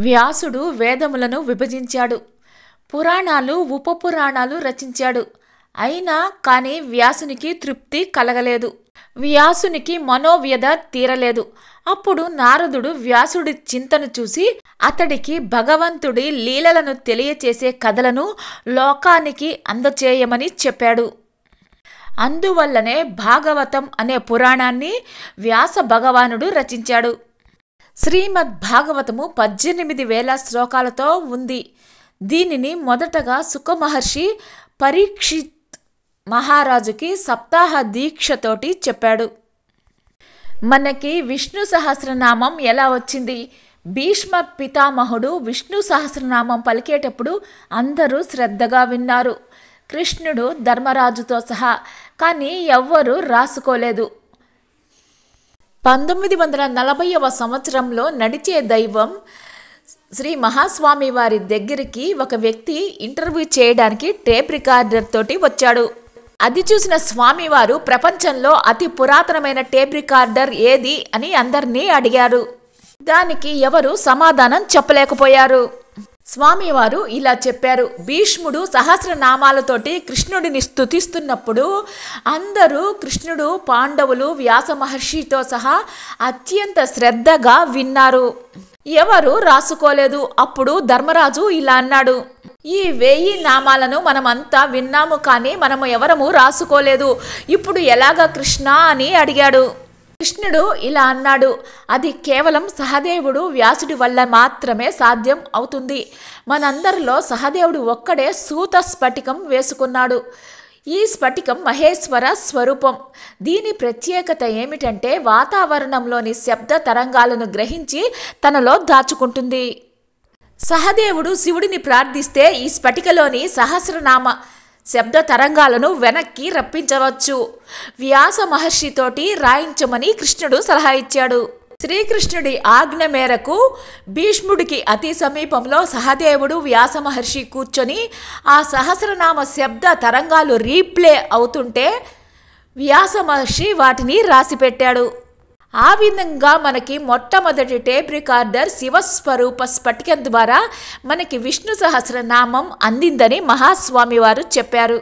వ్యాసుడు వేదములను విభజించాడు, పురాణాలు ఉపపురాణాలు రచించాడు. అయినా కానీ వ్యాసునికి తృప్తి కలగలేదు. వ్యాసునికి మనోవ్యధ తీరలేదు. అప్పుడు నారదుడు వ్యాసుడి చింతను చూసి అతడికి భగవంతుడి లీలలను తెలియచేసే కథలను లోకానికి అందచేయమని చెప్పాడు. అందువల్లనే భాగవతం అనే పురాణాన్ని వ్యాస భగవానుడు రచించాడు. శ్రీమద్ భాగవతము 18,000 శ్లోకాలతో ఉంది. దీనిని మొదటగా సుఖమహర్షి పరీక్షిత్ మహారాజుకి సప్తాహ దీక్షతోటి చెప్పాడు. మనకి విష్ణు సహస్రనామం ఎలా వచ్చింది? భీష్మ పితామహుడు విష్ణు సహస్రనామం పలికేటప్పుడు అందరూ శ్రద్ధగా విన్నారు, కృష్ణుడు ధర్మరాజుతో సహా. కానీ ఎవ్వరూ రాసుకోలేదు. 1940వ సంవత్సరంలో నడిచే దైవం శ్రీ మహాస్వామి వారి దగ్గరికి ఒక వ్యక్తి ఇంటర్వ్యూ చేయడానికి టేప్ రికార్డర్ తోటి వచ్చాడు. అది చూసిన స్వామివారు ప్రపంచంలో అతి పురాతనమైన టేప్ రికార్డర్ ఏది అని అందరినీ అడిగారు. దానికి ఎవరు సమాధానం చెప్పలేకపోయారు. స్వామివారు ఇలా చెప్పారు: భీష్ముడు సహస్రనామాలతోటి కృష్ణుడిని స్తుతిస్తున్నప్పుడు అందరూ కృష్ణుడు, పాండవులు, వ్యాస మహర్షితో సహా అత్యంత శ్రద్ధగా విన్నారు. ఎవరు రాసుకోలేదు. అప్పుడు ధర్మరాజు ఇలా అన్నాడు: ఈ 1000 నామాలను మనమంతా విన్నాము, కానీ మనము ఎవరము రాసుకోలేదు. ఇప్పుడు ఎలాగా కృష్ణ అని అడిగాడు. కృష్ణుడు ఇలా అన్నాడు: అది కేవలం సహదేవుడు వ్యాసుడి వల్ల మాత్రమే సాధ్యం అవుతుంది. మనందరిలో సహదేవుడు ఒక్కడే సూత స్ఫటికం వేసుకున్నాడు. ఈ స్ఫటికం మహేశ్వర స్వరూపం. దీని ప్రత్యేకత ఏమిటంటే వాతావరణంలోని శబ్ద తరంగాలను గ్రహించి తనలో దాచుకుంటుంది. సహదేవుడు శివుడిని ప్రార్థిస్తే ఈ స్ఫటికలోని సహస్రనామ శబ్ద తరంగాలను వెనక్కి రప్పించవచ్చు. వ్యాస మహర్షితోటి రాయించమని కృష్ణుడు సలహా ఇచ్చాడు. శ్రీకృష్ణుడి ఆజ్ఞ మేరకు భీష్ముడికి అతి సమీపంలో సహదేవుడు, వ్యాస మహర్షి కూర్చొని ఆ సహస్రనామ శబ్ద తరంగాలు రీప్లే అవుతుంటే వ్యాస మహర్షి వాటిని రాసిపెట్టాడు. ఆ విధంగా మనకి మొట్టమొదటి టేప్ రికార్డర్ శివస్వరూప స్ఫటికం ద్వారా మనకి విష్ణు సహస్రనామం అందిందని మహాస్వామి వారు చెప్పారు.